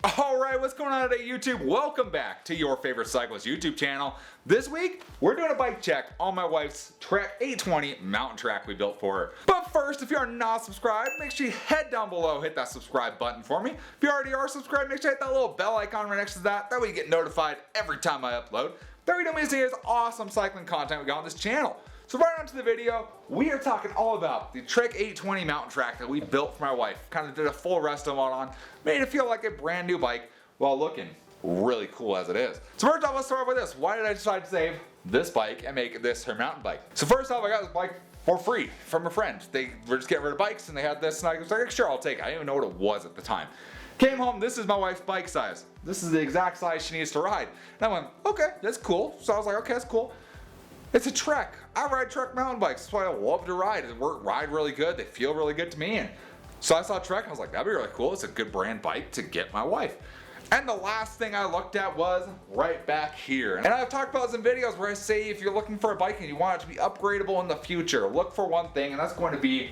Alright, what's going on today, YouTube? Welcome back to your favorite cyclist YouTube channel. This week, we're doing a bike check on my wife's Trek 820 mountain track we built for her. But first, if you are not subscribed, make sure you head down below, hit that subscribe button for me. If you already are subscribed, make sure you hit that little bell icon right next to that. That way you get notified every time I upload. That way you don't miss any of this awesome cycling content we got on this channel. So right on to the video, we are talking all about the Trek 820 mountain track that we built for my wife. Kind of did a full resto mod on, made it feel like a brand new bike while looking really cool as it is. So first off, let's start with this. Why did I decide to save this bike and make this her mountain bike? So first off, I got this bike for free from a friend. They were just getting rid of bikes and they had this and I was like, sure, I'll take it. I didn't even know what it was at the time. Came home, this is my wife's bike size. This is the exact size she needs to ride. And I went, okay, that's cool. So I was like, okay, that's cool. It's a Trek. I ride Trek mountain bikes. That's why I love to ride. They ride really good. They feel really good to me. And so I saw Trek and I was like, that'd be really cool. It's a good brand bike to get my wife. And the last thing I looked at was right back here. And I've talked about this in videos where I say if you're looking for a bike and you want it to be upgradable in the future, look for one thing, and that's going to be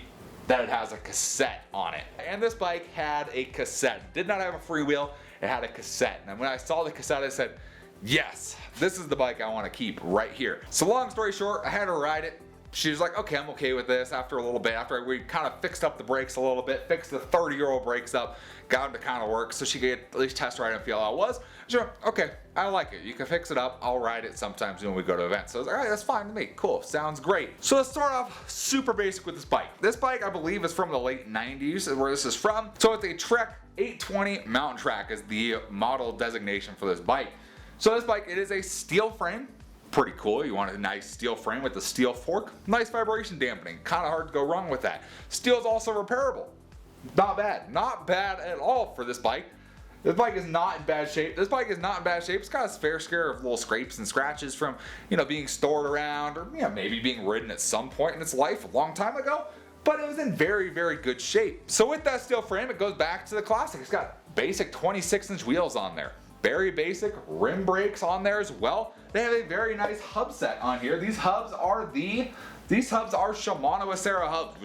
that it has a cassette on it. And this bike had a cassette. It did not have a freewheel. It had a cassette. And when I saw the cassette, I said, yes, this is the bike I want to keep right here. So long story short, I had her ride it. She was like, okay, I'm okay with this. After a little bit, after we kind of fixed up the brakes a little bit, fixed the 30-year-old brakes up, got them to kind of work so she could at least test ride and feel how it was. Sure, okay, I like it. You can fix it up. I'll ride it sometimes when we go to events. So I was like, all right, that's fine with me. Cool, sounds great. So let's start off super basic with this bike. This bike, I believe, is from the late 90s, where this is from. So it's a Trek 820 mountain track is the model designation for this bike. So this bike, it is a steel frame. Pretty cool. You want a nice steel frame with a steel fork. Nice vibration dampening. Kind of hard to go wrong with that. Steel is also repairable. Not bad. Not bad at all for this bike. This bike is not in bad shape. This bike is not in bad shape. It's got a fair share of little scrapes and scratches from, being stored around or, maybe being ridden at some point in its life a long time ago. But it was in very, very good shape. So with that steel frame, it goes back to the classic. It's got basic 26-inch wheels on there. Very basic rim brakes on there as well. They have a very nice hub set on here. These hubs are Shimano Acera hubs,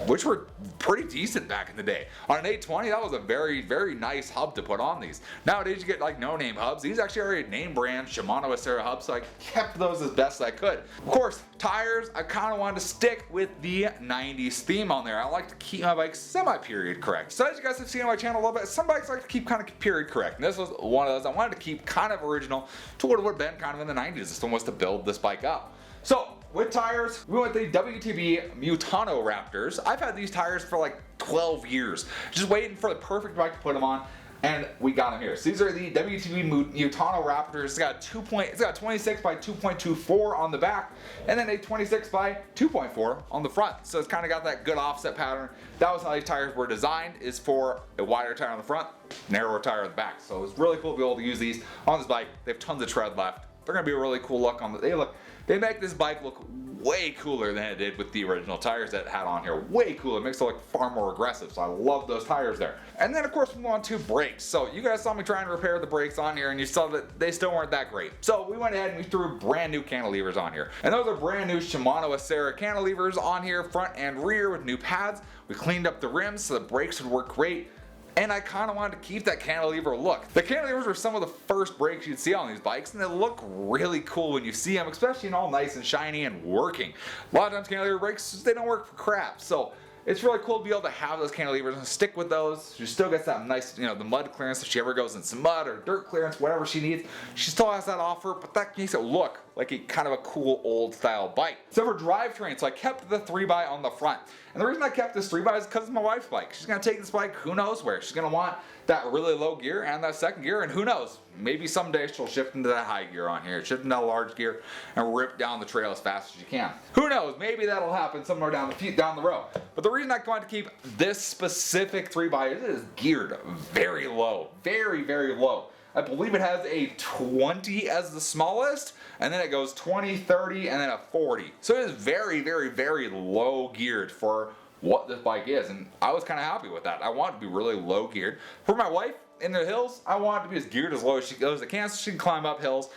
which were pretty decent back in the day. On an 820, that was a very, very nice hub to put on these. Nowadays, you get like no-name hubs. These actually are a name brand Shimano Acera hubs, so I kept those as best I could. Of course, tires, I kind of wanted to stick with the 90s theme on there. I like to keep my bikes semi-period correct. So as you guys have seen on my channel a little bit, some bikes like to keep kind of period correct. And this was one of those I wanted to keep kind of original to what it would have been kind of in the 90s. This one was to build this bike up. So with tires, we went the WTB Mutano Raptors. I've had these tires for like 12 years, just waiting for the perfect bike to put them on, and we got them here. So these are the WTB Mutano Raptors. It's got 26 by 2.24 on the back, and then a 26 by 2.4 on the front. So it's kind of got that good offset pattern. That was how these tires were designed, is for a wider tire on the front, narrower tire on the back. So it's really cool to be able to use these on this bike. They have tons of tread left. They're gonna be a really cool look on the, they make this bike look way cooler than it did with the original tires that it had on here. Way cooler, it makes it look far more aggressive, so I love those tires there. And then of course we move on to brakes. So you guys saw me trying to repair the brakes on here and you saw that they still weren't that great. So we went ahead and we threw brand new cantilevers on here. And those are brand new Shimano Acera cantilevers on here, front and rear with new pads. We cleaned up the rims so the brakes would work great. And I kind of wanted to keep that cantilever look. The cantilevers were some of the first brakes you'd see on these bikes, and they look really cool when you see them, especially all nice and shiny and working. A lot of times cantilever brakes, they don't work for crap. So it's really cool to be able to have those cantilevers and stick with those. She still gets that nice, the mud clearance if she ever goes in some mud or dirt clearance, whatever she needs. She still has that offer, but that makes it look like a kind of a cool old style bike. So for drivetrain, so I kept the 3x on the front. And the reason I kept this 3x is because it's my wife's bike. She's gonna take this bike who knows where. She's gonna want that really low gear and that second gear, and who knows, maybe someday she'll shift into that high gear on here, shift into that large gear and rip down the trail as fast as you can. Who knows, maybe that'll happen somewhere down the road. But the reason I wanted to keep this specific 3x is it is geared very low, very, very low. I believe it has a 20 as the smallest, and then it goes 20, 30, and then a 40. So it is very, very, very low geared for what this bike is, and I was kind of happy with that. I want it to be really low geared. For my wife in the hills, I want it to be as geared as low as she goes. It can, so she can climb up hills,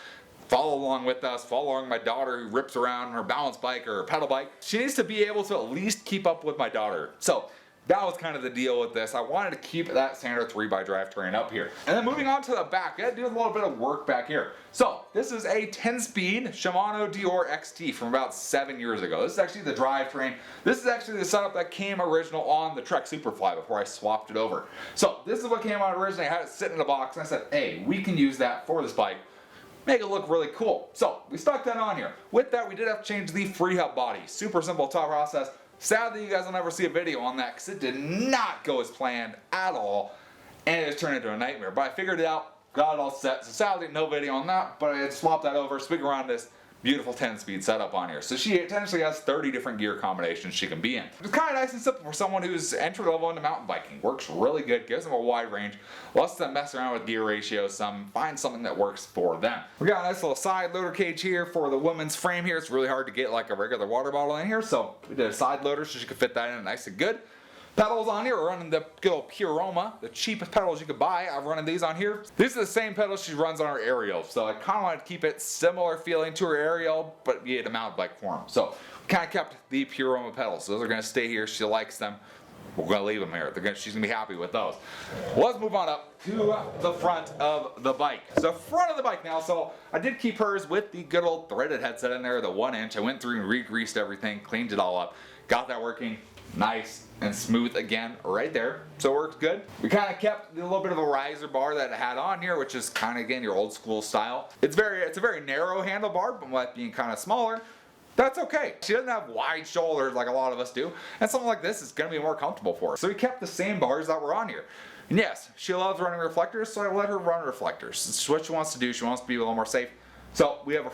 follow along with us, follow along my daughter who rips around her balance bike or her pedal bike. She needs to be able to at least keep up with my daughter. So that was kind of the deal with this. I wanted to keep that standard 3x drivetrain up here. And then moving on to the back, I had to do a little bit of work back here. So this is a 10-speed Shimano Dior XT from about 7 years ago. This is actually the drivetrain. This is actually the setup that came original on the Trek Superfly before I swapped it over. So this is what came out originally. I had it sit in a box and I said, hey, we can use that for this bike. Make it look really cool. So we stuck that on here. With that, we did have to change the free hub body. Super simple top process. Sadly, you guys will never see a video on that because it did not go as planned at all, and it just turned into a nightmare. But I figured it out, got it all set. So sadly, no video on that, but I had swapped that over, so we can run this beautiful 10-speed setup on here. So she potentially has 30 different gear combinations she can be in. It's kind of nice and simple for someone who's entry level into mountain biking. Works really good, gives them a wide range, lets them mess around with gear ratios, find something that works for them. We got a nice little side loader cage here for the woman's frame here. It's really hard to get like a regular water bottle in here, so we did a side loader so she could fit that in nice and good. Pedals on here, we're running the good old Puroma, the cheapest pedals you could buy. I'm running these on here. These are the same pedals she runs on her Ariel, so I kind of wanted to keep it similar feeling to her Ariel, but be in a mountain bike form. So kind of kept the Puroma pedals. Those are going to stay here. She likes them. We're going to leave them here. She's going to be happy with those. Let's move on up to the front of the bike. So front of the bike now. So I did keep hers with the good old threaded headset in there, the 1-inch. I went through and re-greased everything, cleaned it all up, got that working nice and smooth again right there, so it works good. We kind of kept a little bit of a riser bar that it had on here, which is kind of again your old school style. It's a very narrow handlebar, but with being kind of smaller, that's okay. She doesn't have wide shoulders like a lot of us do, and something like this is going to be more comfortable for her. So we kept the same bars that were on here. And yes, she loves running reflectors, so I let her run reflectors. It's what she wants to do. She wants to be a little more safe. So we have a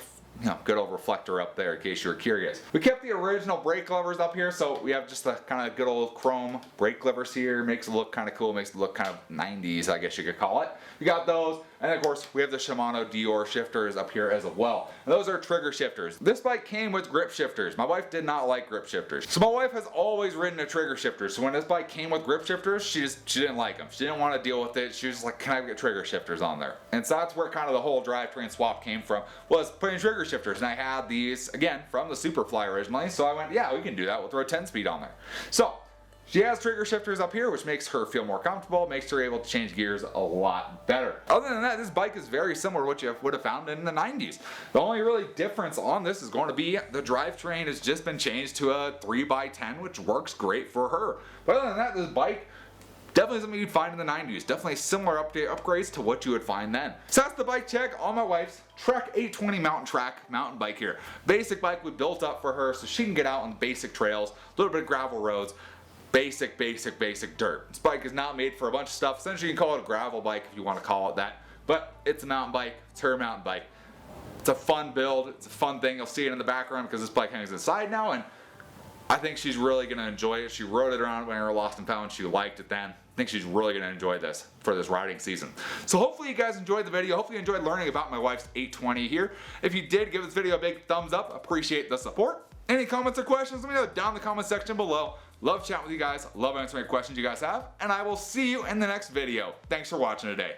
good old reflector up there in case you're curious. We kept the original brake levers up here, so we have just the kind of good old chrome brake levers here. Makes it look kind of cool, makes it look kind of 90s, I guess you could call it. We got those, and of course we have the Shimano Dior shifters up here as well. And those are trigger shifters. This bike came with grip shifters. My wife did not like grip shifters. So my wife has always ridden a trigger shifter, so when this bike came with grip shifters, she didn't like them. She didn't want to deal with it. She was just like, can I get trigger shifters on there? And so that's where kind of the whole drivetrain swap came from, was putting trigger shifters. And I had these, again, from the Superfly originally, so I went, yeah, we can do that. We'll throw a 10-speed on there. So she has trigger shifters up here, which makes her feel more comfortable, makes her able to change gears a lot better. Other than that, this bike is very similar to what you would have found in the 90s. The only really difference on this is going to be the drivetrain has just been changed to a 3x10, which works great for her. But other than that, this bike, definitely something you'd find in the 90s. Definitely similar upgrades to what you would find then. So that's the bike check on my wife's Trek 820 mountain bike here. Basic bike we built up for her so she can get out on basic trails, a little bit of gravel roads, basic dirt. This bike is not made for a bunch of stuff. Essentially you can call it a gravel bike if you want to call it that. But it's a mountain bike. It's her mountain bike. It's a fun build. It's a fun thing. You'll see it in the background because this bike hangs inside now, and I think she's really going to enjoy it. She rode it around when we were lost and found. She liked it then. I think she's really going to enjoy this for this riding season. So hopefully you guys enjoyed the video. Hopefully you enjoyed learning about my wife's 820 here. If you did, give this video a big thumbs up. Appreciate the support. Any comments or questions, let me know down in the comment section below. Love chatting with you guys. Love answering questions you guys have. And I will see you in the next video. Thanks for watching today.